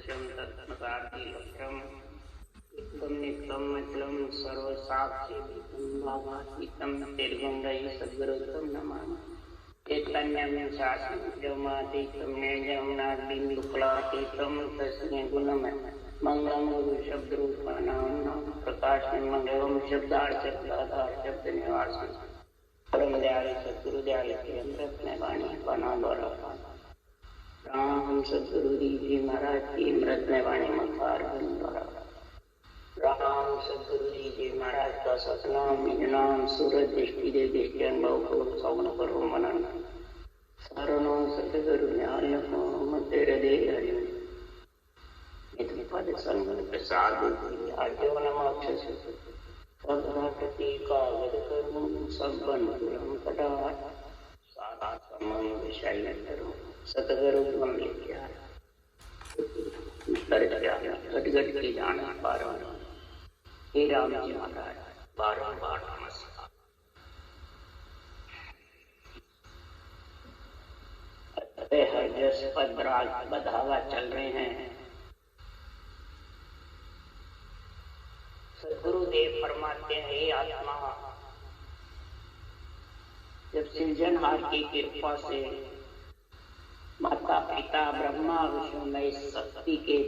सत्यम तत्प्रसादीलक्षम इत्थं नित्यं अचलं सर्वसाक्षितं निर्गुण्डै सद्गुरुं नमामि। चैतन्यं शास्त्रमातीतं निर्जमनादिन्दुक्लातीतं तस्मै गुणमय मंगलम गुरु शब्द रूपानां प्रकाशनं मंगलम शब्दार्चकदाधार शब्द निवास परम दयालु सद्गुरु दयालु के अमृत में वाणी बना द्वारा राम सद्गुरु जी महाराज की अमृत में वाणी मकार द्वारा राम सद्गुरु जी महाराज का सतनाम निज नाम सूरज दृष्टि दे दृष्टि अनुभव को सौन करो मनन शरणों सतगुरु ज्ञान को मध्य हृदय हरि पद संगत प्रसाद आर्जवन मोक्ष प्रति कागज करूं सबन पुरम कटा सादा समन विषय करूं सतगुरु हम लिखिया कर गया गदगद की जाना बारंबार हे राम जी महाराज बारंबार नमस्कार। हर जस पद राग बधावा चल रहे हैं। गुरुदेव फरमाते हैं हे आत्मा, जब सृजनहार की कृपा से माता पिता ब्रह्मा विष्णु में शक्ति के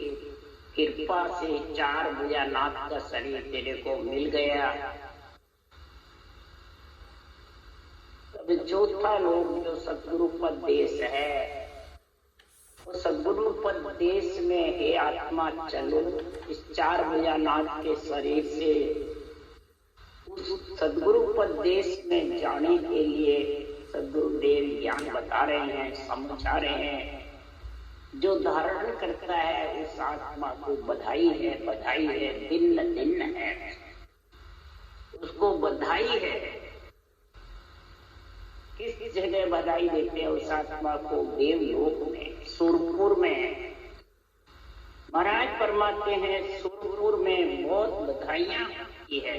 कृपा से 4 भुजानाथ का शरीर तेरे को मिल गया, तब चौथा लोग जो सदगुरु पद देश है, वो सदगुरु पद देश में हे आत्मा चलो, इस 4 भुजानाथ के शरीर से उस सदगुरु पद देश में जाने के लिए सदगुरुदेव ज्ञान बता रहे हैं, समझा रहे हैं। जो धारण करता है उस आत्मा को बधाई है, बधाई है, दिन दिन है, उसको बधाई है। किस जगह बधाई देते हैं उस आत्मा को? देवलोक में, सुरपुर में। महाराज फरमाते हैं सुरपुर में बहुत बधाइयां की है।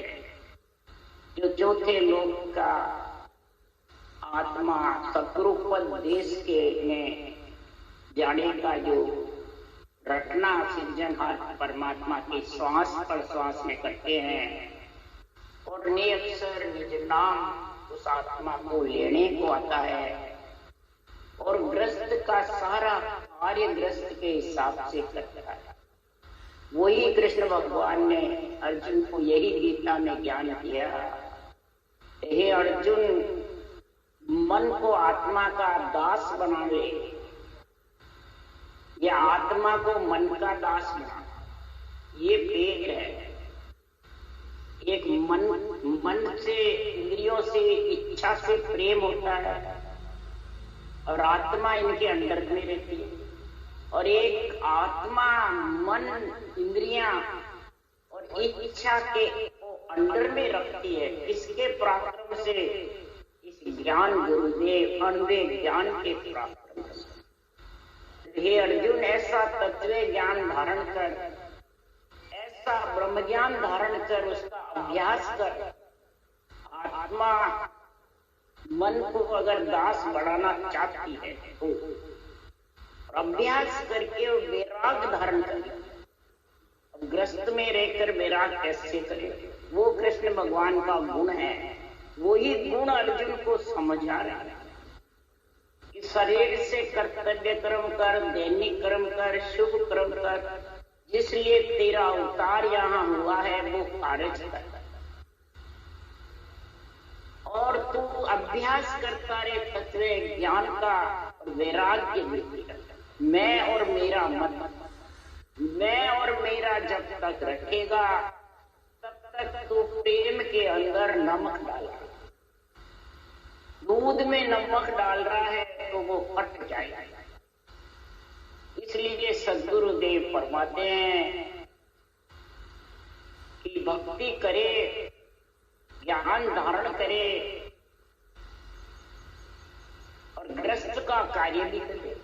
जो चौथे लोक का आत्मा सदगुरु पद देश के में जाने का जो रटना सृजनहार परमात्मा के श्वास पर श्वास में करते हैं और निरक्षर निज नाम उस आत्मा को लेने को आता है और ग्रस्त का सारा कार्य ग्रस्त के हिसाब से करता है। वही कृष्ण भगवान ने अर्जुन को यही गीता में ज्ञान दिया, हे अर्जुन, मन को आत्मा का दास बनावे या आत्मा को मन का दास बना, ये भेद है। एक मन से, इंद्रियों से, इच्छा से प्रेम होता है और आत्मा इनके अंदर में रहती है, और एक आत्मा मन, इंद्रियां और इच्छा के अंदर में रखती है। इसके पराक्रम से इस ज्ञान गुरुदेव अणुवे ज्ञान के पराक्रम से हे अर्जुन, ऐसा तत्व ज्ञान धारण कर, ऐसा ब्रह्म ज्ञान धारण कर, उसका अभ्यास कर। आत्मा मन को अगर दास बढ़ाना चाहती है तो अभ्यास करके और वैराग धारण कर। ग्रस्त में रहकर वैराग कैसे करे? वो कृष्ण भगवान का गुण है। वही गुण अर्जुन को समझा रहा है कि शरीर से कर्तव्य कर्म कर, दैनिक कर्म कर, शुभ कर्म कर, जिसलिए तेरा अवतार यहाँ हुआ है वो कार्य कर, और तू अभ्यास करता रहे तत्व ज्ञान का, वैराग्य वृद्धि कर। मैं और मेरा मत, मैं और मेरा जब तक रखेगा तब तक तू प्रेम के अंदर नमक डाला। दूध में नमक डाल रहा है तो वो फट जाएगा। इसलिए सद्गुरुदेव फरमाते हैं कि भक्ति करे, ज्ञान धारण करे और ग्रस्त का कार्य भी करे।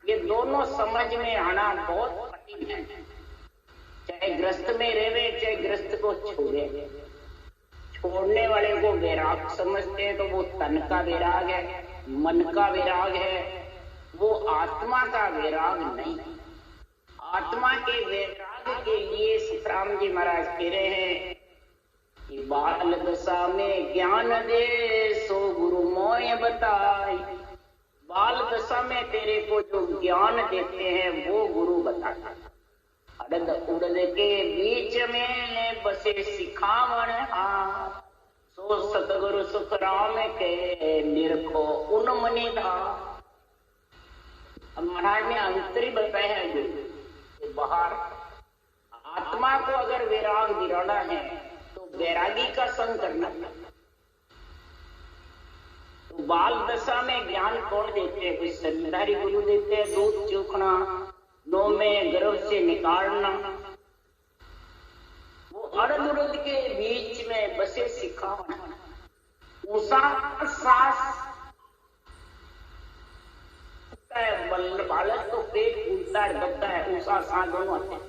ये दोनों समझ में आना बहुत कठिन है। चाहे ग्रस्त में रहे, चाहे ग्रस्त को छोड़े। छोड़ने वाले को वैराग समझते हैं तो वो तन का वैराग है, मन का वैराग है, वो आत्मा का वैराग नहीं। आत्मा के वैराग के लिए सुखराम जी महाराज कह रहे हैं कि बाल दशा में ज्ञान दे सो गुरु मोय बताई। बाल दशा में तेरे को जो ज्ञान देते हैं वो गुरु बताता। अड़द उड़द के बीच में बसे सिखावन हाथ, सो सतगुरु सुखराम के निरखो उन मनि धाम। महाराज ने अंतरी बताया है जो बाहर आत्मा को अगर वैराग दिलाना है तो वैरागी का संग करना। तो बाल दशा में ज्ञान कौन देते हैं? कोई शरीरधारी गुरु देते हैं। दूध चूखना, नो में गर्भ से निकालना, वो अड़द उड़द के बीच में बसे सिखाना। ऊषा सांस बालक तो पेट फूलता है, दबता है, ऊषा सांस दोनों आते हैं,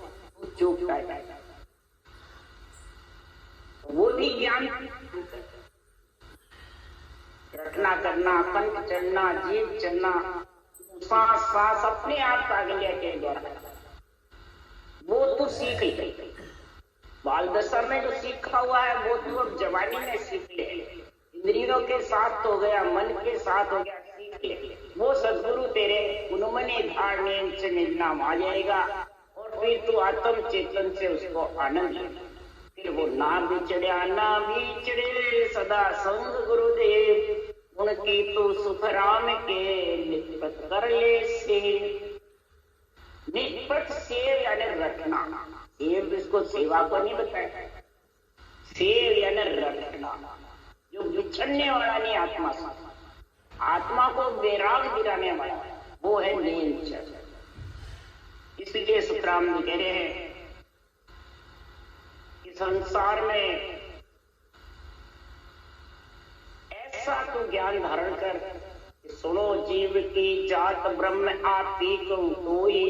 चूकता है। वो भी ज्ञान रटना करना, कंठ चढ़ना, जीभ चलना, सांस सांस अपने आप कागलिया के द्वारा वो तो सीख ही। बाल दशा में जो सीखा हुआ है वो तो अब जवानी में सीख ले। इंद्रियों के साथ तो गया, मन के साथ हो गया, सीख ले। वो सदगुरु तेरे उन्मने धारणे से निजनाम आ जाएगा और फिर तू आत्म चेतन से उसको आनंद लेगा। फिर वो ना बिछड़े सदा संग गुरुदेव, उनकी तू सुखराम के निपट कर ले से। निपट सेव यानी रखना। सेव इसको सेवा को नहीं बताया, सेव यानी रखना। जो बिछड़ने वाला नहीं आत्मा से, आत्मा को वैराग दिलाने वाला वो है नीलचर। इसलिए सुखराम जी कह रहे हैं कि संसार में ऐसा तो ज्ञान धारण कर, सुनो जीव की जात ब्रह्म आपी को कोई,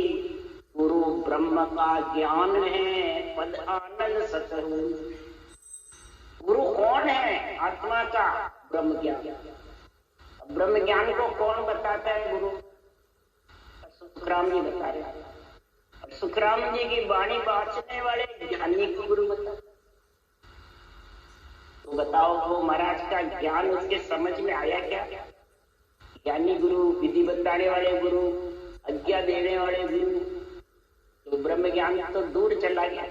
गुरु ब्रह्म का ज्ञान है पद आनंद सतरु। गुरु कौन है? आत्मा का ब्रह्म ज्ञान। ब्रह्म ज्ञान को कौन बताता है? गुरु। सुखराम जी बता रहे हैं। सुखराम जी की वाणी बांचने वाले ज्ञानी को गुरु बताते। तो बताओ वो महाराज का ज्ञान उसके समझ में आया क्या? ज्ञानी गुरु, विधि बताने वाले गुरु, आज्ञा देने वाले गुरु, तो ब्रह्म ज्ञान तो दूर चला गया।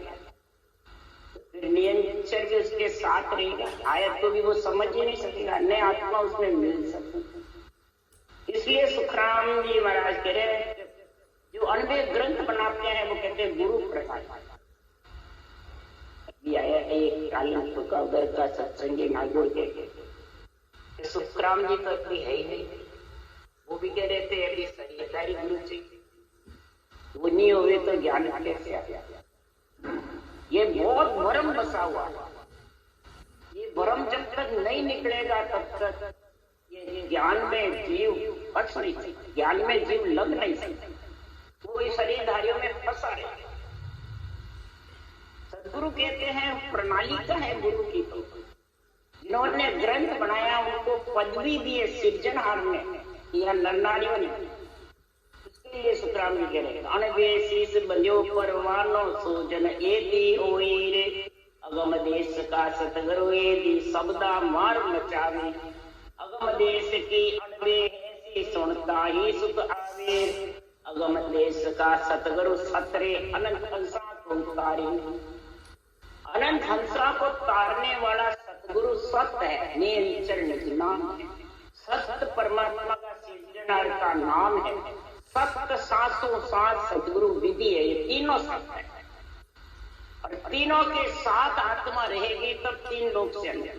फिर नियंत्रण भी उसके साथ रहेगा, आयत को भी वो समझ ही नहीं सकेगा, नए आत्मा उसमें मिल सके। इसलिए सुखराम जी महाराज कह रहे हैं जो अनवे ग्रंथ बनाते हैं वो कहते हैं गुरु प्रकाश। अभी आया है एक कालनपुर का उधर का सत्संगी नागौर के सुखराम जी तो अभी है ही नहीं। वो भी कह रहे थे अभी शरीरधारी गुरु चाहिए, वो नहीं हुए तो ज्ञान कैसे आ गया। ये बहुत भ्रम बसा हुआ। ये भ्रम जब तक नहीं निकलेगा तब तक ये ज्ञान में जीव फंस नहीं सकता, ज्ञान में जीव लग नहीं सकता, वो इस शरीरधारियों में फंसा रहे। सदगुरु कहते हैं प्रणाली का है गुरु की। तो जिन्होंने ग्रंथ बनाया उनको पदवी दी है सिरजनहार में, यह नरनारियों ने। उसके लिए सुखराम जी कह रहे हैं अनवेशीस बंध्यो परवानो सोजन एदी होई रे, अगम देश का सतगुरु एदी शब्दा मार मचावे, अगम देश की अनवे ऐसी सुनता ही सुख आवे, अगम देश का सतगुरु सतरे अनंत हंसा को तारे। अनंत हंसा को तारने वाला सतगुरु सत्य है, नियंत्रण नाम है। सत्य परमात्मा का सृजनहार का नाम है। सत्य सासों साथ सदगुरु विधि है, ये तीनों सत्य है। और तीनों के साथ आत्मा रहेगी तब तीन लोग से अंदर।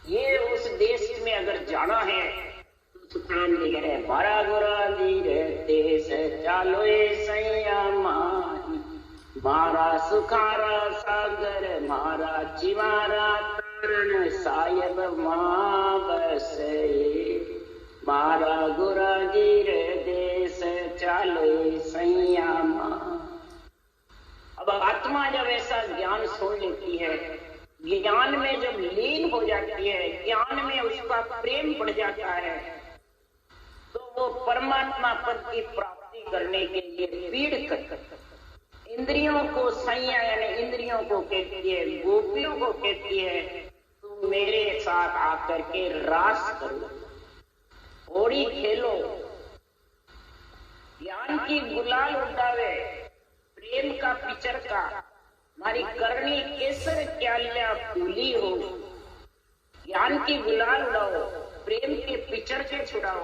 ये उस देश में अगर जाना है तो सुखराम जी कह रहे हैं बारा गुरा दी रहते से चालो सैया माही, मारा सुखारा सागर मारा चिमारा तरण सायब मां बसे, मारा गुरा गिर देश चालो सैया मां। अब आत्मा जब ऐसा ज्ञान सुन लेती है, ज्ञान में जब लीन हो जाती है, ज्ञान में उसका प्रेम बढ़ जाता है, तो वो परमात्मा पद की प्राप्ति करने के लिए पीड़ कर इंद्रियों को संयम यानी इंद्रियों को कहती है, गोपियों को कहती है तुम मेरे साथ आकर के रास करो, होड़ी खेलो, ज्ञान की गुलाल उड़ावे, प्रेम का पिचर का, हमारी करनी केसर क्यालिया फूली हो, ज्ञान की गुलाल उड़ाओ, प्रेम के पिचर के छुड़ाओ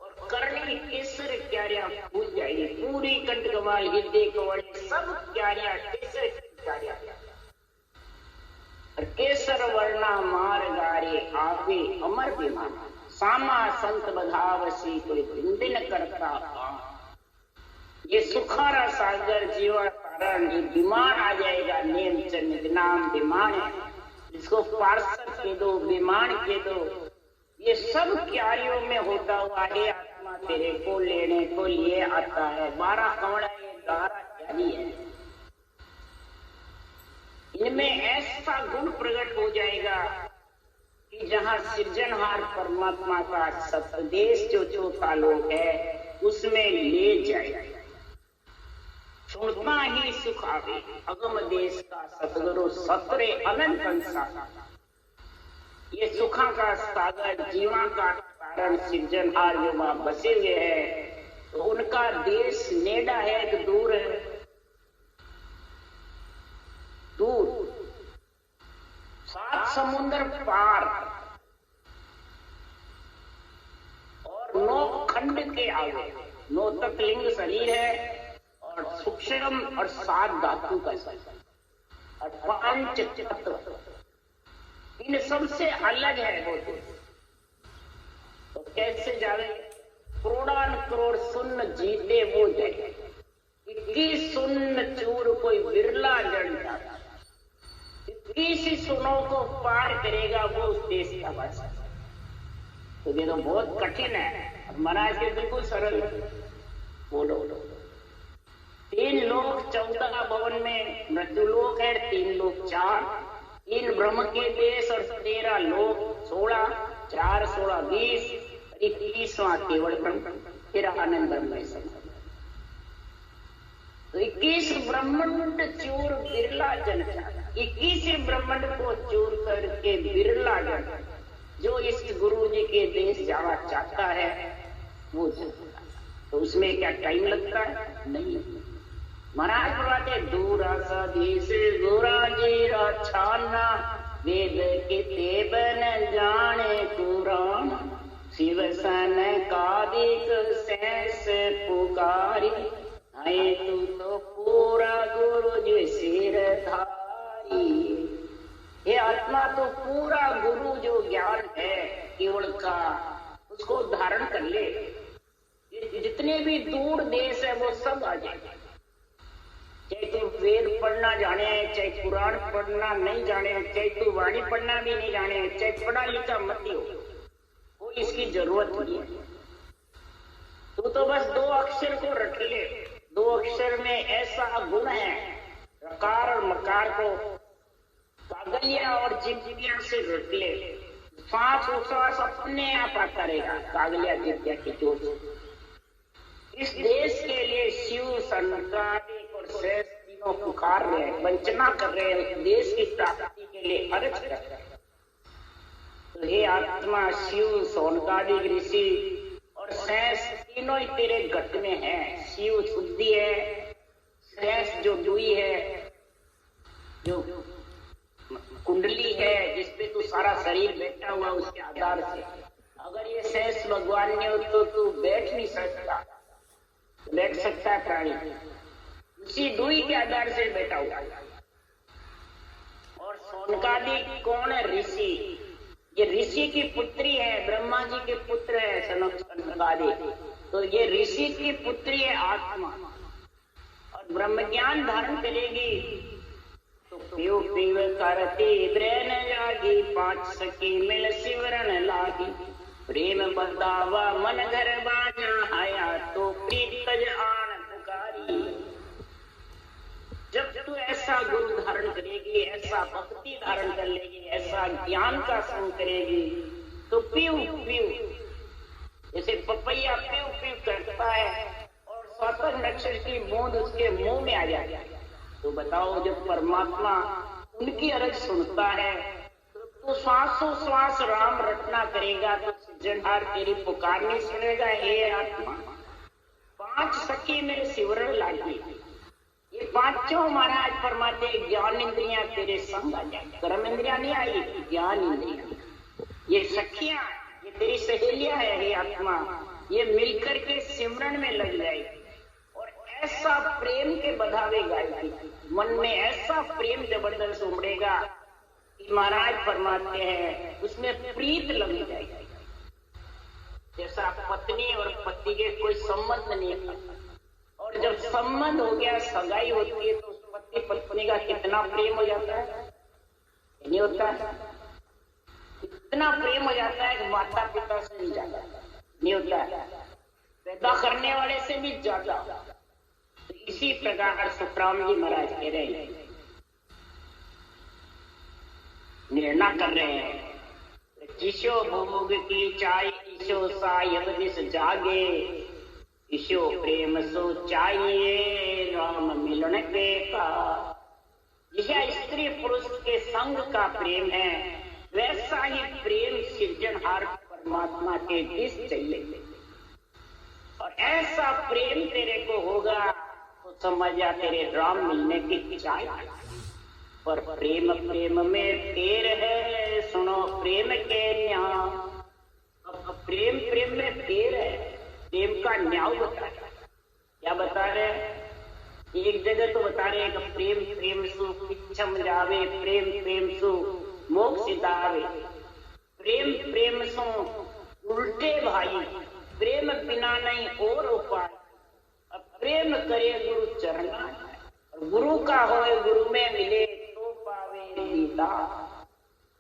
और करनी केसर क्यारिया फूल जाएगी। पूरी कंठ कमाल हृदय कवल सब क्यारिया केसर क्यारिया और केसर वर्णा मार गारे आवे अमर विमान, सामा संत बधावसी कोई दिन करता। ये सुखारा सागर जीवा तारण ये विमान आ जाएगा, नेम चंद नाम विमान है, इसको पार्षद के दो, विमान के दो, ये सब क्यारियों में होता हुआ है आत्मा तेरे को लेने को लिए आता है। 12 कवड़ा ये 12 क्यारी है, इनमें ऐसा गुण प्रकट हो जाएगा कि जहाँ सृजनहार परमात्मा का सतदेश जो चौथा लोक है उसमें ले जाएगा। सुनता ही सुख आवे अगम देश का सतगुरु सतरे अनंत संसार, ये सुखा का सागर जीवा का कारण सृजनहार जो वहां बसे हुए हैं, तो उनका देश नेड़ा है कि दूर है? दूर, 7 समुद्र पार और 9 खंड के आगे, 9 तत्लिंग शरीर है और सूक्ष्म और 7 धातु का शरीर और 5 तत्व, इन सबसे अलग है वो देश। तो कैसे जावे? करोड़ान करोड़ सुन्न जीते वो जगह, 21 सुन्न चूर कोई बिरला जड़ जाता, 21 सुनों को पार करेगा वो उस देश का बस। तो ये तो बहुत कठिन है, महाराज के बिल्कुल सरल बोलो। 3 लोक 14 भवन में मृत्युलोक है, 3 लोक 4, 3 ब्रह्म के देश और 13 लोक 16, 4 16 20, 21वां केवल ब्रह्म, फिर आनंद ब्रह्म है सब। तो 21 ब्रह्मांड चूर बिरला जन, 21 ब्रह्मांड को चूर करके बिरला जन जो इस गुरु जी के देश जाना चाहता है वो जाता। तो उसमें क्या टाइम लगता है? नहीं। महाराज बुलाते दूरा सा देश गोरा जीरा छाना, वेद के तेबन जाने कुरान, शिव सन कादिक सैस पुकारी, आए तू तो पूरा गुरु जी सिर धारी। ये आत्मा तो पूरा गुरु जो ज्ञान है केवल का, उसको धारण कर ले। जितने भी दूर देश है वो सब आ जाएंगे, चाहे तू वेद पढ़ना जाने, चाहे पुराण पढ़ना नहीं जाने, चाहे तू वाणी पढ़ना भी नहीं जाने, चाहे पढ़ा लिखा मत हो, कोई इसकी जरूरत नहीं है। तू तो बस 2 अक्षर को रट ले। 2 अक्षर में ऐसा गुण है, रकार और मकार को कागलिया और जिज्ञा से रट ले, सांस उच्छ्वास अपने आप आता रहेगा कागलिया जिज्ञा की जोर से। इस देश के लिए शिव संकारिक और श्रेष्ठ तीनों पुकार रहे हैं, वंचना कर रहे हैं, देश की प्राप्ति के लिए अर्ज कर रहे हैं। तो हे आत्मा, शिव सोनकादिक ऋषि और शेष तीनों ही तेरे घट में है। शिव शुद्धि है, शेष जो दुई है, जो कुंडली है जिसपे तू सारा शरीर बैठा हुआ उसके आधार से। अगर ये शेष भगवान ने हो तो तू बैठ नहीं सकता, बैठ सकता है प्राणी, उसी दुई के आधार से बैठा हुआ। और सोनकादिक कौन है? ऋषि। ये ऋषि की पुत्री है, ब्रह्मा जी के पुत्र है सोनकादिक। तो ये ऋषि की पुत्री है आत्मा, और ब्रह्म ज्ञान धारण करेगी तो पीव पीव करती ब्रैन जागी, 5 सखी मिल सिवरण लागी, प्रेम बंदावा मन घर बाजा आया तो प्रीत तज आन पुकारी। जब तू ऐसा गुरु धारण करेगी, ऐसा भक्ति धारण कर लेगी, ऐसा ज्ञान का संग करेगी तो पीव पीव, जैसे पपैया पीव पीव करता है और स्वातक नक्षत्र की बूंद उसके मुंह में आ जाए, तो बताओ जब परमात्मा उनकी अर्ज सुनता है तो श्वासों श्वास राम रटना करेगा, तो सृजनहार तेरी पुकार नहीं सुनेगा। हे आत्मा, 5 सखी मेरे सिमरण लागी, ये 5 महाराज फरमाते ज्ञान इंद्रियां तेरे संग आ जाए। कर्म इंद्रियां नहीं आई, ज्ञान इंद्रियां, ये सखियां, ये तेरी सहेलियां है। हे आत्मा, ये मिलकर के सिमरण में लग जाएगी और ऐसा प्रेम के बधावे गाएगी, मन में ऐसा प्रेम जबरदस्त उमड़ेगा कि महाराज फरमाते हैं उसमें प्रीत लग जाएगी। जैसा पत्नी और पति के कोई संबंध नहीं है, और जब संबंध हो गया, सगाई होती है, तो उस पति पत्नी का कितना प्रेम हो जाता है, नहीं होता है? इतना प्रेम हो जाता है कि माता पिता से भी ज्यादा, नहीं होता है? पैदा करने वाले से भी ज्यादा। तो इसी प्रकार सुखराम जी महाराज कह रहे हैं, निर्णय कर रहे हैं, जिसो भोग की चाय ईशो सायब दिस जागे, ईशो प्रेम सो चाहिए राम मिलन के का। यह स्त्री पुरुष के संग का प्रेम है, वैसा ही प्रेम सृजनहार परमात्मा के दिस चाहिए। और ऐसा प्रेम तेरे को होगा तो समझ जा तेरे राम मिलने की चाय। पर प्रेम प्रेम में फेर है, सुनो प्रेम के न्याय। अब प्रेम प्रेम में फेर है, प्रेम का न्याय बता रहे। क्या बता रहे? एक जगह तो बता रहे हैं कि प्रेम प्रेम सु इच्छम जावे, प्रेम प्रेम सु मोक्ष दावे। प्रेम प्रेम सु उल्टे भाई, प्रेम बिना नहीं और उपाय। अब प्रेम करे गुरु चरना, गुरु का होए गुरु में मिले तो पावे दीदा।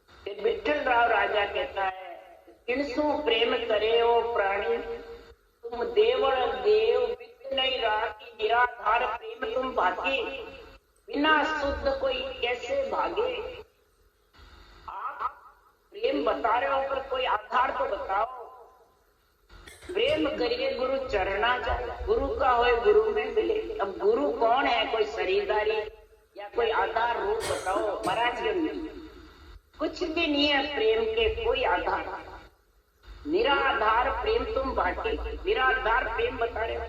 फिर विठल राव राजा कहता है, किनसु प्रेम करे ओ प्राणी, तुम देवल देव विद नहीं राखी, निराधार प्रेम तुम भाती, बिना शुद्ध कोई कैसे भागे। आप प्रेम बता रहे हो पर कोई आधार तो बताओ। प्रेम करिए गुरु चरना जाए, गुरु का होए गुरु में मिले। अब गुरु कौन है? कोई शरीरदारी या कोई आधार रूप बताओ महाराज। कुछ भी नहीं है प्रेम के कोई आधार, निराधार प्रेम तुम बांटे, निराधार प्रेम बता रहे हो।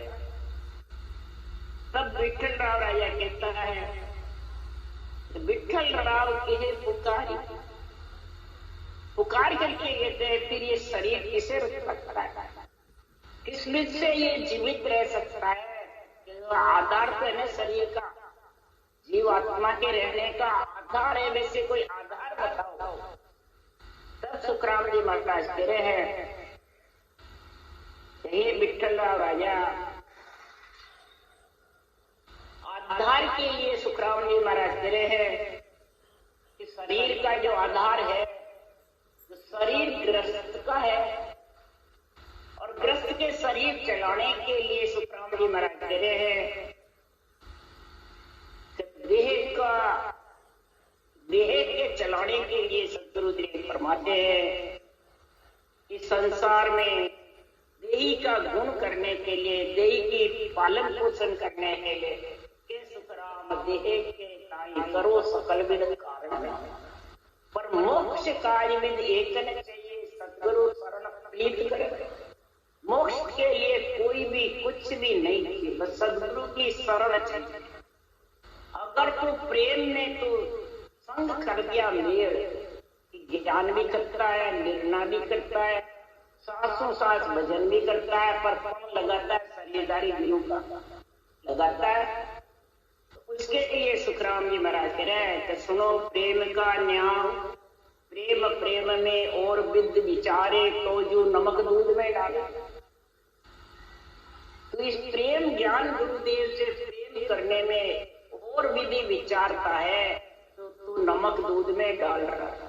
तब विठल राव राजा कहता है, विठल राव के पुकारी, पुकार करके कहते हैं फिर ये शरीर किसे रख सकता है, किस मित से ये जीवित रह सकता है? आधार तो है ना शरीर का, जीव आत्मा के रहने का आधार है, वैसे कोई आधार बताओ। तब सुखराम जी महाराज कह रहे हैं, ये विठल राव राजा आधार के लिए सुखराम जी महाराज कह रहे हैं कि शरीर का जो आधार है, तो शरीर ग्रस्त का है, और ग्रस्त के शरीर चलाने के लिए सुखराम जी महाराज कह रहे हैं, देह के चलाने के लिए सदगुरुदेव फरमाते हैं कि संसार में देही का गुण करने के लिए, देही की पालन पोषण करने के लिए के सुखराम देह के ताई करो सकल विद कारण, पर मोक्ष कार्य विद एक न चाहिए सदगुरु शरण प्रीत करे। मोक्ष के लिए कोई भी कुछ भी नहीं चाहिए, बस सदगुरु की शरण चाहिए। अगर तू प्रेम में तू संग कर दिया मेल, ज्ञान भी करता है, निर्णय भी करता है, सांसों सांस भजन भी करता है, पर कौन लगाता है? शरीरदारी गुरु का लगाता है। तो उसके लिए सुखराम जी महाराज कह रहे हैं कि सुनो प्रेम का न्याय, प्रेम प्रेम में और विद विचारे तो जो नमक दूध में डाले। तो इस प्रेम ज्ञान गुरुदेव से प्रेम करने में और विधि विचारता है, तो तू नमक दूध में डाल रहा है।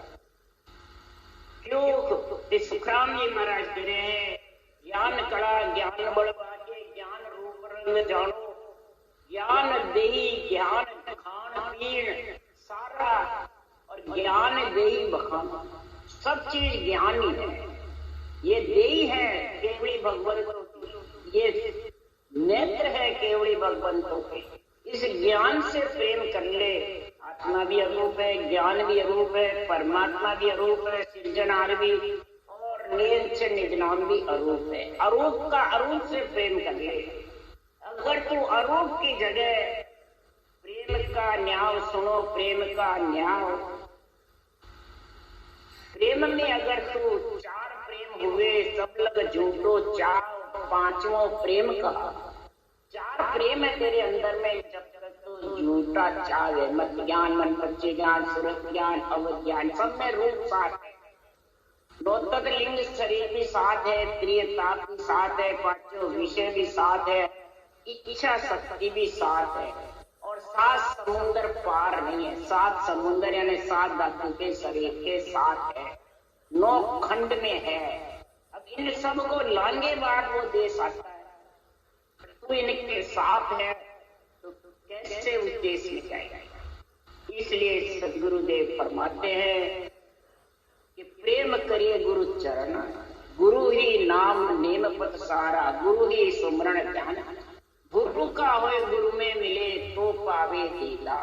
क्यों? सुखराम जी महाराज कह रहे हैं, ज्ञान कड़ा ज्ञान बढ़वाके, ज्ञान रूप रंग जानो, ज्ञान देही ज्ञान खान पीन सारा, और ज्ञान देही बखान, सब चीज ज्ञान ही है। ये देही है केवली भगवान को, ये नेत्र है केवड़ी भगवंतों के। इस ज्ञान से प्रेम कर ले। आत्मा भी अरूप है, ज्ञान भी अरूप है, परमात्मा भी अरूप है, सृजनहार भी, और नीच निजनाम भी अरूप है। अरूप का अरूप से प्रेम कर ले। अगर तू अरूप की जगह प्रेम का न्याय सुनो, प्रेम का न्याय, प्रेम में अगर तू चार प्रेम हुए सब लग झूठो चार, पांचवों प्रेम का, चार प्रेम है तेरे अंदर में, जब तक तो झूठा चाव है। मत ज्ञान, मन बच्चे ज्ञान, सूरत ज्ञान, अवध ज्ञान, सब में रूप साथ है। नौतक लिंग शरीर भी साथ है, प्रियता भी साथ है, पांचों विषय भी साथ है, इच्छा शक्ति भी साथ है, और सात समुद्र पार नहीं है। सात समुद्र यानी सात धातु के शरीर के साथ है, 9 खंड में है। अब इन सब को लाने बाद वो देश आता है। तू इनके साथ है तो कैसे उस देश में जाएगा? इसलिए सदगुरुदेव फरमाते हैं कि प्रेम करिए गुरु चरण, गुरु ही नाम नेम पथ सारा, गुरु ही सुमरण ध्यान, गुरु का होए गुरु में मिले तो पावे दीदा।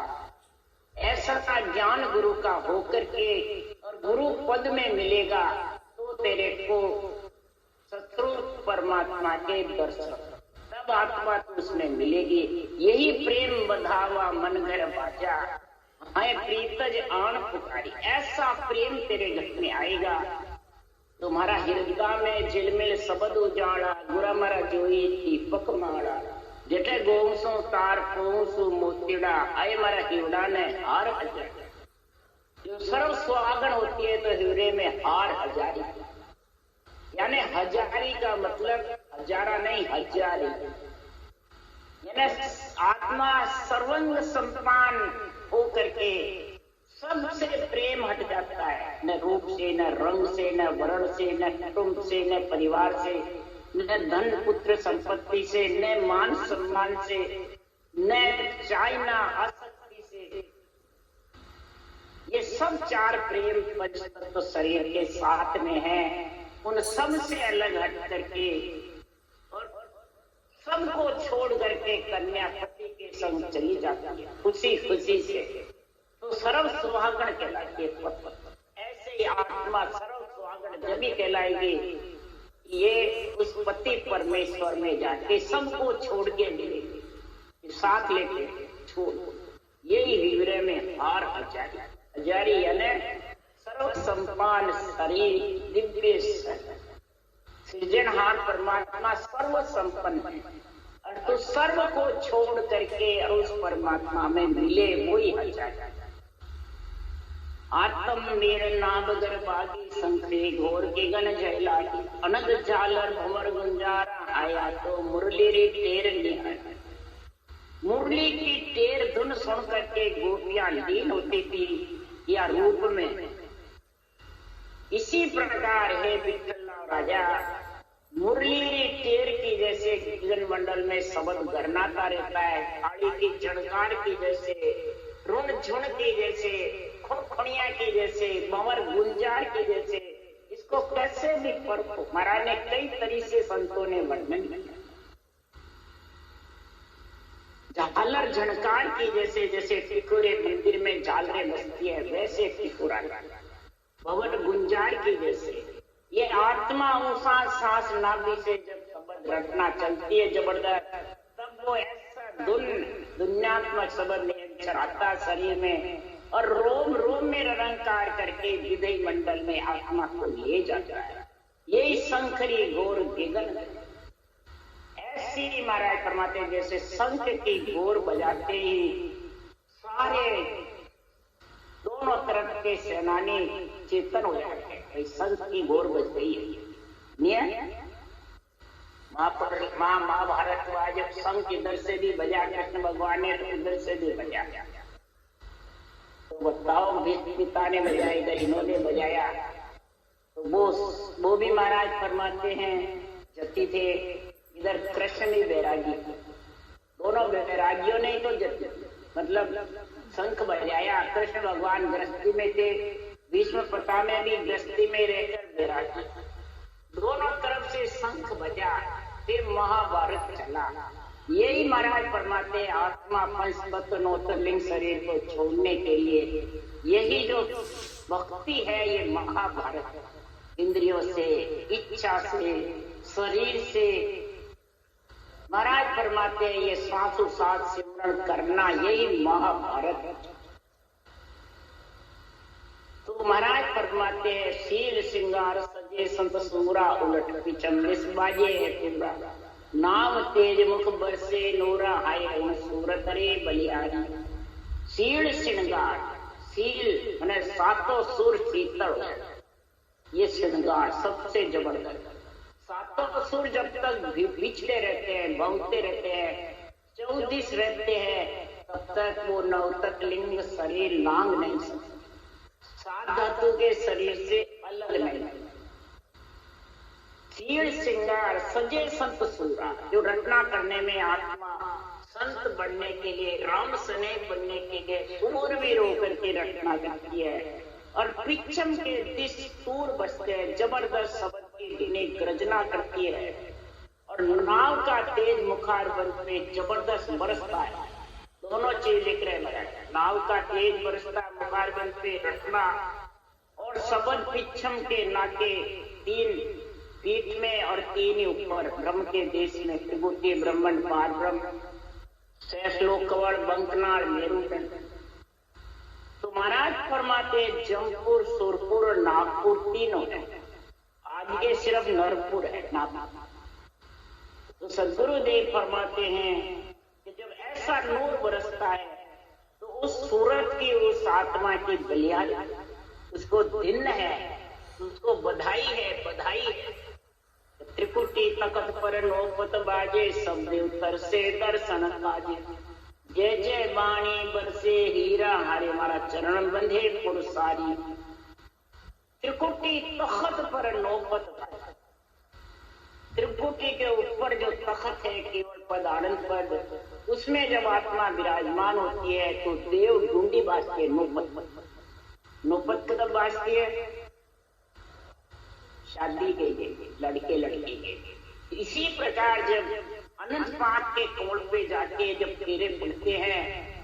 ऐसा का ज्ञान गुरु का होकर के और गुरु पद में मिलेगा तो तेरे को शत्रु परमात्मा के दर्शन, तब आत्मा तो उसमें मिलेगी। यही प्रेम बधावा मन घर बाजा, है प्रीतज आन पुकारी। ऐसा प्रेम तेरे घर में आएगा, तुम्हारा हृदय में झिलमिल शब्द उजाड़ा, गुरमर जोई दीपक माड़ा, जेठे गोमसो तार पोसु मोतीड़ा, आय मरा हिवड़ा ने हार हजार। जो सर्व सुहागन होती है तो हिवड़े में हार हजारी, यानी हजारी का मतलब हजारा नहीं, हजारी, यानी आत्मा सर्वंग संपन्न हो करके सबसे प्रेम हट जाता है। न रूप से, न रंग से, न वर्ण से, न कुटुंब से, न परिवार से, न धन पुत्र संपत्ति से, न मान सम्मान से, न चाइना आसक्ति से। ये सब चार प्रेम पंच तत्व शरीर के साथ में है। उन सब से अलग हट करके और सबको छोड़ करके कन्या पति के संग चली जाती है खुशी खुशी से, तो सर्व सुहागण कहलाती है। ऐसे ही आत्मा सर्व सुहागण जब भी कहलाएगी, ये उस पति परमेश्वर में जाके सबको छोड़ के मिलेगी, साथ लेके छोड़। यही विवरण में हार हजारी, हजारी यानी सर्व संपन्न शरीर, दिव्य सृजनहार परमात्मा सर्व संपन्न है। और तो सर्व को छोड़ करके और उस परमात्मा में मिले वही हजार। आत्म मेरे नाम गर्भागी संख्रे घोर के गण जयलागी, अनग झालर भंवर गुंजारा, आया तो मुरली रे टेर निहार। मुरली की टेर धुन सुन करके गोपियां लीन होती थी या रूप में। इसी प्रकार है विठ्ठल राजा मुरली रे टेर की जैसे कीर्तन मंडल में शब्द गरनाता रहता है, थाली की झणकार की जैसे, रुण झुण की जैसे, खुड़खुड़िया की जैसे, भंवर गुंजार की जैसे। इसको कैसे भी परखो, महाराज ने कई तरीके से संतों ने वर्णन किया। झालर झणकार की जैसे, जैसे टिकोरे मंदिर में झालरें बजती है वैसे टिकोरा, भंवर गुंजार की जैसे। ये आत्मा ऊंचा सांस नाभि से जब शब्द रटना चलती है जबरदस्त, तब वो ऐसा दुनियात्मक शब्द निरंतर आता शरीर में और रोम रोम में रंकार करके विधि मंडल में आत्मा को ले जाता है। यही शंखरी घोर गिगन। ऐसी महाराज फरमाते जैसे शंख की घोर बजाते ही सारे दोनों तरफ के सेनानी चेतन हो जाते हैं। शंख की घोर बज गई है। महाभारत हुआ जब शंख इधर से भी बजा, कृष्ण भगवान ने इधर से भी बजा, तो बताओ भीष्म पिता ने बजाया, इधर इन्होंने बजाया। तो वो भी महाराज फरमाते हैं जति थे, इधर कृष्ण भी वैरागी, दोनों वैरागियों ने तो जति मतलब शंख बजाया। कृष्ण भगवान गृहस्थी में थे, भीष्म पिता में भी गृहस्थी में रहकर वैरागी, दोनों तरफ से शंख बजा। फिर महाभारत चला। यही महाराज फरमाते आत्मा पंच तत्व लिंग शरीर को छोड़ने के लिए यही जो भक्ति है ये महाभारत, इंद्रियों से, इच्छा से, शरीर से, महाराज फरमाते हैं ये श्वासोच्छ्वास सिमरण करना यही महाभारत है। तो महाराज फरमाते हैं शील श्रृंगार सजे संत सूरा उलट पिचम बाजे है पूरा नाम तेज मुख बरसे नूरा हाय सूरत रे बलियारी। शील श्रृंगार, शील मैंने सातों सुर शीतल, ये श्रृंगार सबसे जबरदस्त। सातों सुर जब तक बिछते रहते हैं, बहुते रहते हैं, 34 रहते हैं, तब तक वो नवतक लिंग शरीर लांग नहीं सकते, 7 धातु के शरीर से अलग नहीं। शील श्रृंगार सजे संत सूरा, जो रचना करने में आत्मा संत बनने के लिए, राम सने बनने के लिए सूरवीर होकर के रचना करती है। और पिछम के दिश सूर बसते हैं, जबरदस्त शब्द की दिने गर्जना करती है। और नाव का तेज मुखार बन पे जबरदस्त बरसता है। दोनों चीज लिख रहे हैं, नाव का तेज बरसता है, मुखार बन पे रचना, और शब्द पिछम के नाके 3 पीठ में और 3 ऊपर ब्रह्म के देश में, त्रिभुति ब्रह्मंड पार ब्रह्म, सैसलोक कवड़ बंकनाड़ मेरुदंड। तो महाराज फरमाते जमपुर, सुरपुर और नागपुर तीनों है, आगे सिर्फ नरपुर है नागपुर। तो सदगुरुदेव फरमाते हैं कि जब ऐसा नूर बरसता है तो उस सूरत की, उस आत्मा की बलियारी, उसको दिन है, उसको बधाई है, बधाई है। त्रिकुटी तकत पर नौपत बाजे, सब देवतर से दर्शन काजे। जय जय बाणी बरसे हीरा, हारे मारा चरण बंधे पुरसारी। त्रिकुटी तखत पर नौपत, त्रिकुटी के ऊपर जो तखत है केवल पद आनंद पद, उसमें जब आत्मा विराजमान होती है तो देव ढूंढी बाजती है, नौपत कब बाजती है? शादी के लिए, लड़के लड़की के। इसी प्रकार जब अनंत पाठ के कोल पे जाके जब फेरे पड़ते हैं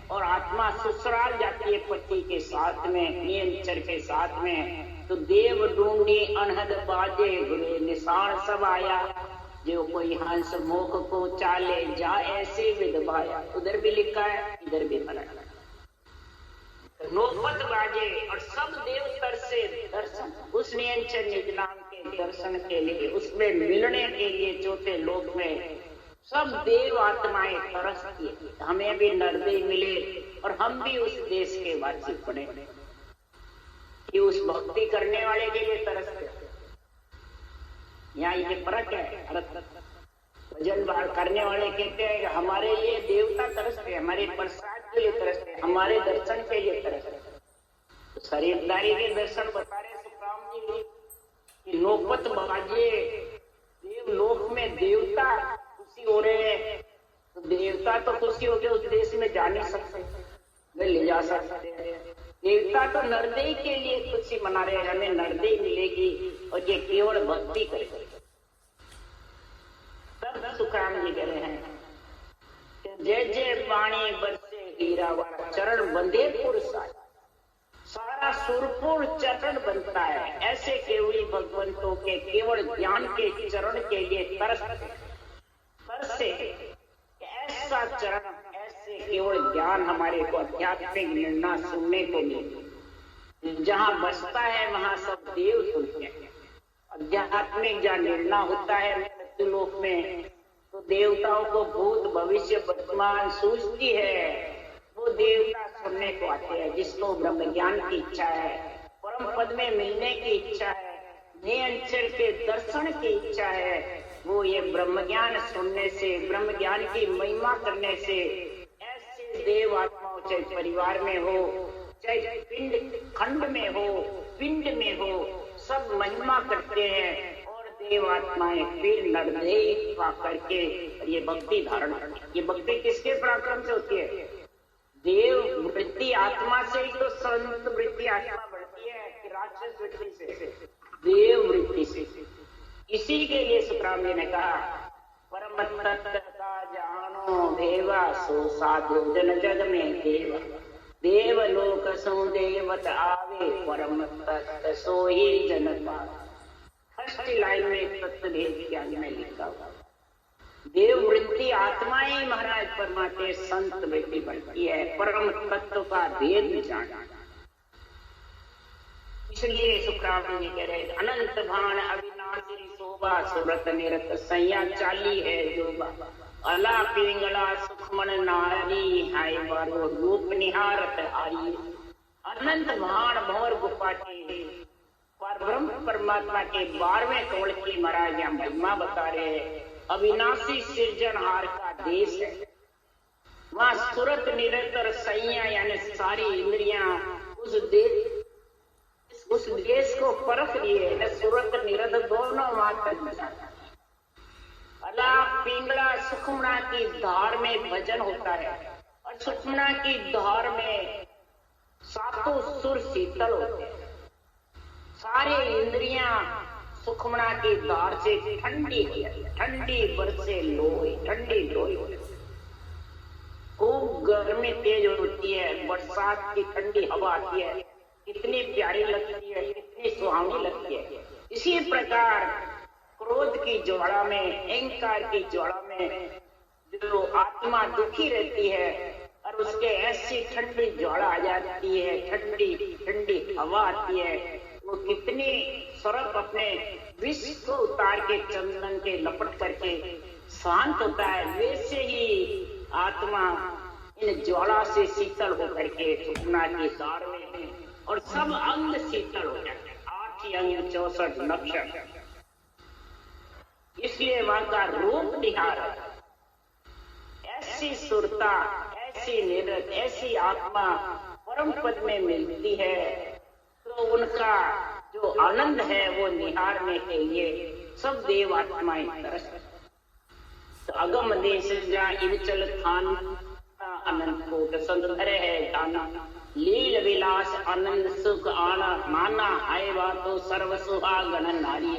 और आत्मा ससुराल जाती है पति के साथ में, नियंचर के साथ में, तो देव ढूंढी अनहद बाजे गुरे निशान सब आया। जो कोई हंस मोख को चाले जा ऐसे विधवाया। उधर भी लिखा है, इधर भी बना है। नौपत बाजे और सब देवतर से दर्शन, उस नियंचर निज नाम के दर्शन के लिए, उसमें मिलने के लिए चौथे लोक में सब देव आत्माएं तरसती है। हमें भी नरदेव मिले और हम भी उस देश के वासी बने, कि उस भक्ति करने वाले के लिए तरसते। यहाँ ये फर्क है। भजन बाढ़ करने वाले कहते हैं कि हमारे लिए देवता तरसते, हमारे प्रसाद के लिए तरसते, हमारे दर्शन के लिए तरसते। तो शरीरदारी के दर्शन बता रहे सुखराम जी कि नौपत बाजे, देवलोक में देवता खुशी हो रहे हैं। तो देवता तो खुशी हो गए, उस देश में जा नहीं सकते, वे ले जा सकते हैं। देवता तो नरदेव के लिए खुशी मना रहे हैं, हमें नरदेव मिलेगी और ये केवल भक्ति करेगा। तब सुखराम जी कह रहे हैं जय जय वाणी बरसे हीरा वाला चरण बंधे पुरसा, सारा सुरपुर चरण बनता है। ऐसे केवली भगवंतों के केवल ज्ञान के चरण के लिए तरसते, ऐसा चरण, ऐसे केवल ज्ञान हमारे को आध्यात्मिक निर्णय सुनने को मिले। जहाँ बसता है वहां सब देव सुनते हैं। आध्यात्मिक जहाँ निर्णय होता है मृत्युलोक में, तो देवताओं को भूत भविष्य वर्तमान सूझती है, वो देवता सुनने को आते हैं। जिसको ब्रह्म ज्ञान की इच्छा है, परम पद में मिलने की इच्छा है, नियंचर के दर्शन की इच्छा है, वो ये ब्रह्म ज्ञान सुनने से, ब्रह्म ज्ञान की महिमा करने से, ऐसे देव आत्माओं चाहे परिवार में हो, चाहे पिंड खंड में हो, पिंड में हो, सब महिमा करते हैं। और देव आत्माएं फिर नरदेव पा करके ये भक्ति धारण करती है। ये भक्ति किसके पराक्रम से होती है? देव वृत्ति आत्मा से ही तो संत वृत्ति आत्मा बढ़ती है कि राक्षस वृत्ति से? देव वृत्ति से। इसी के लिए सुखराम जी ने कहा परम तत्व का जानो भेवा सो साधु जन जग में देवा। देवलोक सो देवत आवे परम तत्व सोई जन पावे। फर्स्ट लाइन में तत्वभेद ज्ञान में लिखा हुआ देव वृत्ति आत्माएं महाराज परमात्मा संत वृत्ति बढ़ती है, परम तत्व का भेद जाना। इसलिए शुक्रावली जी कह रहे अनंत भान अविनाशी शोभा सुरत निरत सैया चाली है जोबा। अला पिंगला सुखमन नारी हाय बारो रूप निहारत हारी। अनंत भान भंवर गुफा के पर ब्रह्म परमात्मा के 12वें कवल की महाराज यहाँ महिमा बता रहे हैं। अविनाशी सृजनहार का देश है, वहां सुरत निरंतर सैया यानी सारी इंद्रियां उस देश को परख लिए है। सुरत निरंतर दोनों वहां तक। अला पिंगला सुखमना की धार में भजन होता है और सुखमना की धार में सातों सुर शीतल होते हैं। सारे इंद्रियां सुखमना की धार से ठंडी हो जाती, ठंडी बरसे लोई, ठंडी लोई हो जाती। खूब गर्मी तेज होती है, बरसात की ठंडी हवा आती है, कितनी प्यारी लगती है, कितनी सुहावनी लगती है। इसी प्रकार क्रोध की ज्वाला में, अहंकार की ज्वाला में जो आत्मा दुखी रहती है और उसके ऐसी ठंडी ज्वाला आ जाती है, ठंडी ठंडी हवा आती है, वो कितनी सरप अपने विष को उतार के चंदन के लपट करके शांत होता है, वैसे ही आत्मा इन ज्वाला से शीतल होकर के सुखना की धार में और सब अंग शीतल हो जाते हैं। 8 अंग 64 नक्षत्र। इसलिए वहां का रूप निहार ऐसी सुरता, ऐसी निरत, ऐसी आत्मा परम पद में मिलती है तो उनका जो आनंद है वो निहारने के लिए सब देव आत्माएं तरसते। तो अगम देश जा इवचल थान अनंत कोट संधर है दाना। लील विलास आनंद सुख आना माना आए बातो सर्व सुहागन नारी।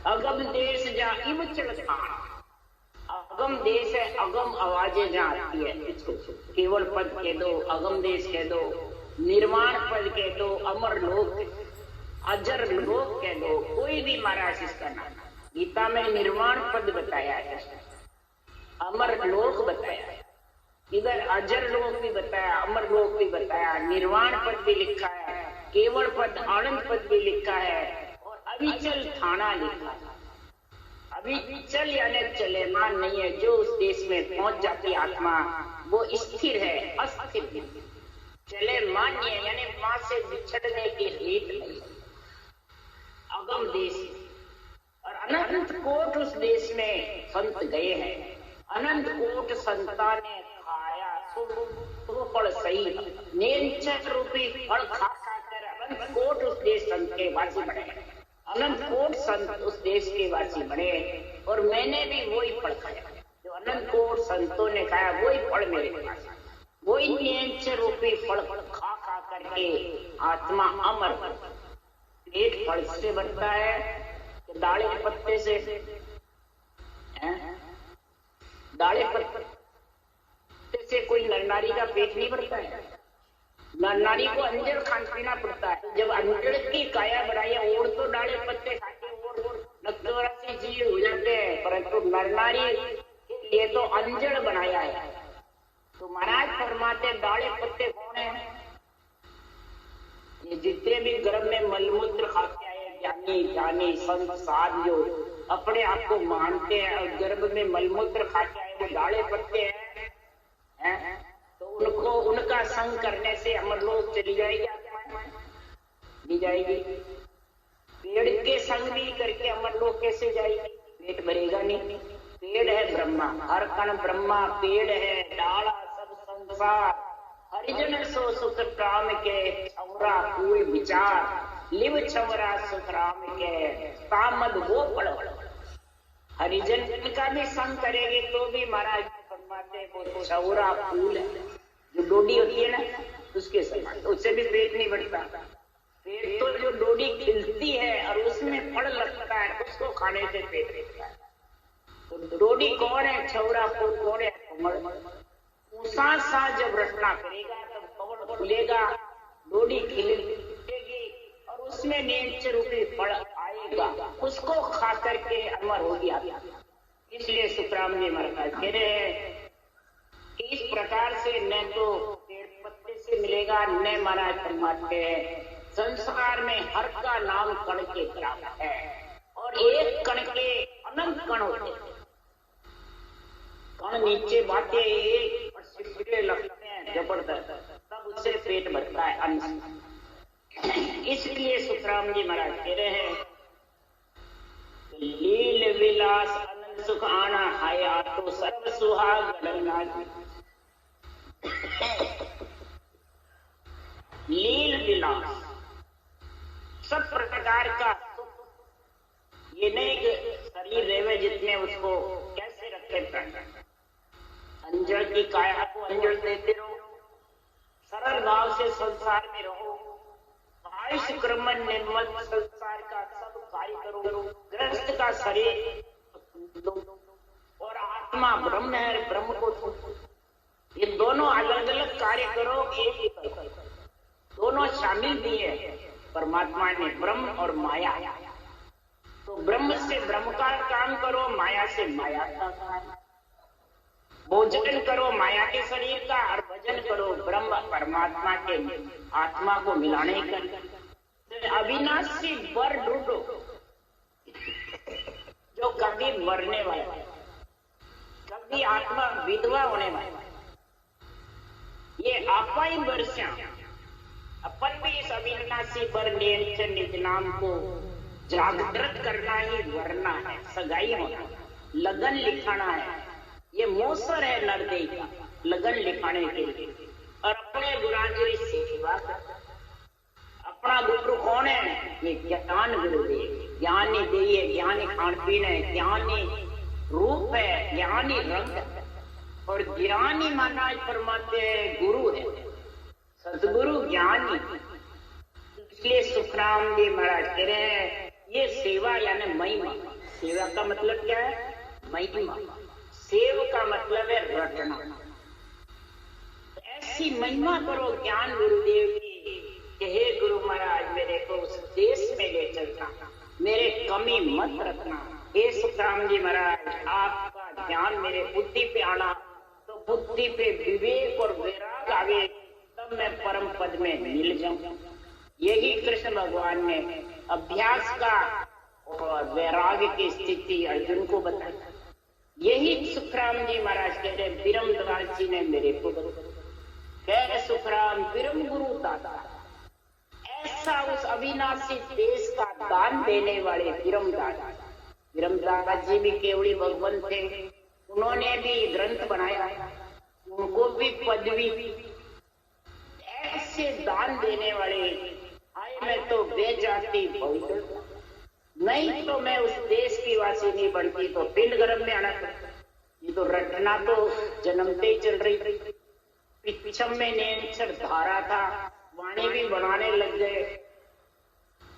अगम देश जा इवचल थान। अगम देश है, अगम आवाजें जहाँ आती है, इसको केवल पद कह दो, अगम देश कह दो, निर्वाण पद कह दो, अमर लोक, अजर लोक कह दो, कोई भी महाराज इसका नाम। गीता में निर्वाण पद बताया है, अमर लोक बताया है, इधर अजर लोक भी बताया, अमर लोक भी बताया, निर्वाण पद भी लिखा है, केवल पद आनंद पद भी लिखा है और अविचल थाना लिखा है। अविचल यानी चलेमान नहीं है, जो उस देश में पहुंच जाती आत्मा वो स्थिर है, अस्थिर नहीं। चले मान्य यानी मां से बिछड़ने की रीत नहीं। अगम देश और अनंत कोट उस देश में संत गए हैं। अनंत कोट संता ने खाया तो फल सही नेंचर रूपी फल खा कर अनंत कोट उस देश संत के वासी बने। अनंत कोट संत उस देश के वासी बने और मैंने भी वही फल खाया जो अनंत कोट संतों ने खाया, वही फल मेरे पास, वही नेंचर रूपी फल खा खा करके आत्मा अमर। पेट फल से बढ़ता है, दाले पत्ते से, दाले पत्ते से कोई नर नारी का पेट नहीं बढ़ता है। नर नारी को अंजड़ खान पीना पड़ता है। जब अंजड़ की काया बढ़ाई और तो डाले पत्ते खाते और नक्तवरासी जीव हो जाते हैं, परंतु नर नारी के लिए तो अंजड़ बनाया है। तो महाराज फरमाते दाले पत्ते कौन है? ये जितने भी गर्भ में मलमूत्र खाते आए ज्ञानी ज्ञानी संत साध जो अपने आप को मानते हैं और गर्भ में मलमूत्र खाते आए वो दाले पत्ते हैं। तो उनको उनका संग करने से अमरलोक चली जाएगी, नहीं जाएगी। पेड़ के संग भी करके अमरलोक कैसे जाएगी? पेट भरेगा नहीं। पेड़ है ब्रह्मा, हर कण ब्रह्मा पेड़ है, डाला सब संसार। हरिजन सो सुख राम के छवरा फूल विचार, लिव छवरा सुख राम के तामद वो फल। हरिजन का भी संग करेंगे तो भी महाराज फरमाते वो छवरा फूल है, जो डोडी होती है ना उसके समान, उससे भी पेट नहीं बढ़ता। पेट तो जो डोडी खिलती है और उसमें फल लगता है उसको खाने से पेट बढ़ता है। तो डोडी कौन है, छौरा कौन है, कमल। ऊसा सा जब रचना करेगा तब कमल खुलेगा, डोडी खिलेगी और उसमें नेत्र रूपी फल आएगा, उसको खा करके अमर हो गया। इसलिए सुखराम जी महाराज कह रहे हैं कि इस प्रकार से न तो पेड़ पत्ते से मिलेगा, न महाराज परमात्मा है। संसार में हर का नाम कण के बराबर है और एक कण के अनंत कण होते हैं। कण नीचे बाटे एक और सिपटे लगते हैं जबरदस्त, तब उससे पेट भरता है अन्न। इसलिए सुखराम जी महाराज कह रहे हैं लील विलास अनंत सुख आना हाया तो सर्व सुहाग लील विलास सब प्रकार का सुख, ये नहीं कि शरीर रेवे जितने उसको कैसे रखे प्राण। अंजल की काया को अंजल देते रहो, सरल भाव से संसार में रहो, आयुष क्रम निर्मल संसार का सब कार्य करो, ग्रस्त का शरीर और आत्मा ब्रह्म है, ब्रह्म को ये दोनों अलग अलग कार्य करो, एक ही करो। दोनों शामिल भी है परमात्मा ने, ब्रह्म और माया। तो ब्रह्म से ब्रह्म का काम करो, माया से माया का काम। भोजन करो माया के शरीर का और भजन करो ब्रह्म परमात्मा के आत्मा को मिलाने का। तो अविनाशी वर ढूंढो जो कभी मरने वाला है, कभी आत्मा विधवा होने वाला है। ये आपा ही वर्षा अपन भी इस अविनाशी वर निज नाम को जागृत करना ही वरना है, सगाई होना, लगन लिखाना है। ये मौसर है नरदेव का, लगन लिखाने के लिए। और अपने गुरांजलि सेवा करता। अपना गुरु कौन है? ये ज्ञान गुरुदेव, ज्ञानी देय, ज्ञानी खान पीन है, ज्ञानी रूप है, ज्ञानी रंग और ज्ञानी माना परमात्मा गुरु है, सदगुरु ज्ञानी। इसलिए सुखराम जी महाराज कह रहे हैं ये सेवा यानी महिमा। सेवा का मतलब क्या है? महिमा। सेव का मतलब है रटना। ऐसी महिमा करो ज्ञान गुरुदेव की कि हे गुरु महाराज मेरे को उस देश में ले चलना, मेरे कमी मत रखना। हे सुखराम जी महाराज आपका ज्ञान मेरे बुद्धि पे आना तो बुद्धि पे विवेक और वैराग आवे, तब मैं परम पद में मिल जाऊं। यही कृष्ण भगवान ने अभ्यास का और वैराग्य की स्थिति अर्जुन को बताया। यही सुखराम जी महाराज कह रहे बिरमदास जी ने मेरे को बताया। सुखराम बिरम गुरु दाता, ऐसा उस अविनाशी देश का दान देने वाले बिरमदास जी भी केवड़ी भगवान थे, उन्होंने भी ग्रंथ बनाया, उनको भी पदवी। ऐसे दान देने वाले आए मैं तो बेजाती बहुत, नहीं तो मैं उस देश की वासी नहीं बनती तो पिंड गर्भ में आना पड़ता। ये तो रटना तो जन्मते ही चल रही। पिछम में नेत्र धारा था, वाणी भी बनाने लग गए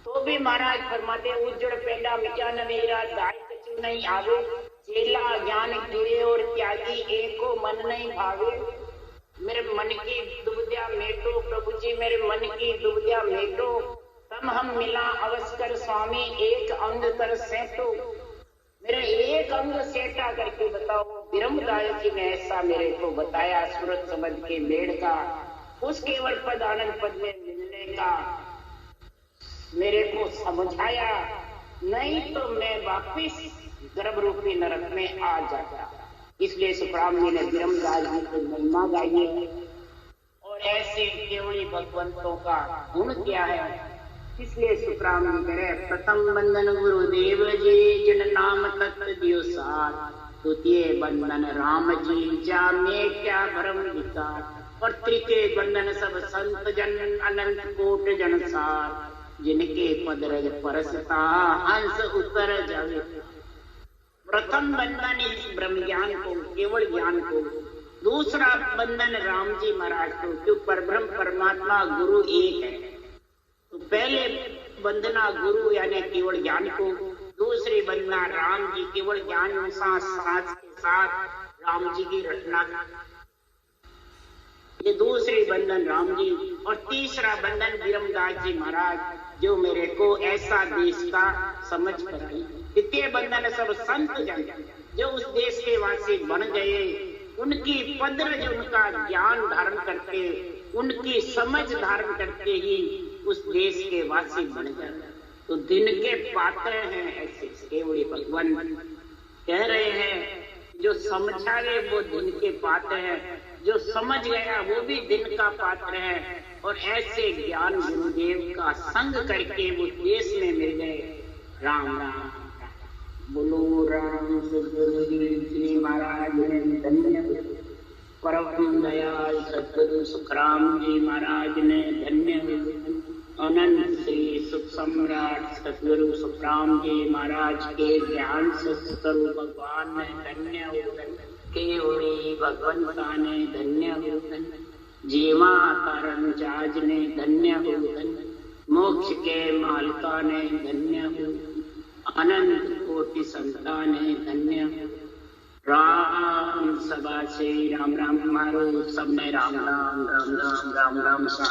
तो भी महाराज फरमाते उज्जड़ पेंडा मिटा न मेरा दाय कछु नहीं आवे, चेला ज्ञान गिरे और त्यागी एको मन नहीं भावे। मेरे मन की दुविधा मेटो प्रभु जी, मेरे मन की दुविधा मेटो, तब हम मिला अवस्कर स्वामी एक अंग कर सेटो। मेरे एक अंग सेटा करके बताओ। बिरमदास जी ने ऐसा मेरे को बताया सूरत समझ के मेड़ का, उस केवल पद आनंद पद में मिलने का मेरे को समझाया, नहीं तो मैं वापिस गर्भ रूपी नरक में आ जाता। इसलिए सुखराम जी ने बिरमदास जी की महिमा गाई है और ऐसे केवली भगवंतों का गुण क्या है। इसलिए सुखराम जी कह रहे प्रथम बंधन गुरुदेव जी जिन नाम तत्व दियो सार, द्वितीय बंधन राम जी जा में क्या भरम विकार, और तृतीय बंधन सब संत जन अनंत कोट जन सार, जिनके पद रज परसता हंस उतर जावे। प्रथम बंधन इस ब्रह्म ज्ञान को, केवल ज्ञान को। दूसरा बंधन राम जी महाराज को, क्यों परब्रह्म परमात्मा गुरु एक है। तो पहले वंदना गुरु यानी केवल ज्ञान को, दूसरी वंदना राम जी, केवल ज्ञान साथ के साथ राम जी की रचना, ये दूसरी बंधन राम जी। और तीसरा बंधन विरमदास जी महाराज, जो मेरे को ऐसा देश का समझ कराई। तृतीय बंधन सब संत जन, जो उस देश के वासी बन गए, उनकी पद्रज, उनका ज्ञान धारण करके, उनकी समझ धारण करके ही उस देश के वासी बन जाते। तो दिन के पात्र हैं ऐसे केवल भगवान कह रहे हैं, जो समझा गए वो दिन के पात्र हैं, जो समझ गया वो भी दिन का पात्र है। और ऐसे ज्ञान गुरुदेव का संग करके वो देश में मिल गए। राम राम बोलो राम सतगुरु जी महाराज ने धन्य, परम दयाल सतगुरु सुखराम जी महाराज ने धन्य, अनंत श्री सुख सम्राट सतगुरु सुखराम जी महाराज के ज्ञान से सतगुरु भगवान ने धन्य हो, केवली भगवंता ने धन्य हो, जीवा कारण जाज ने धन्य हो, मोक्ष के मालका ने धन्य हो, अनंत कोटि संता ने धन्य हो। राम सभा से राम राम मारो, सबने राम राम राम राम राम राम सा।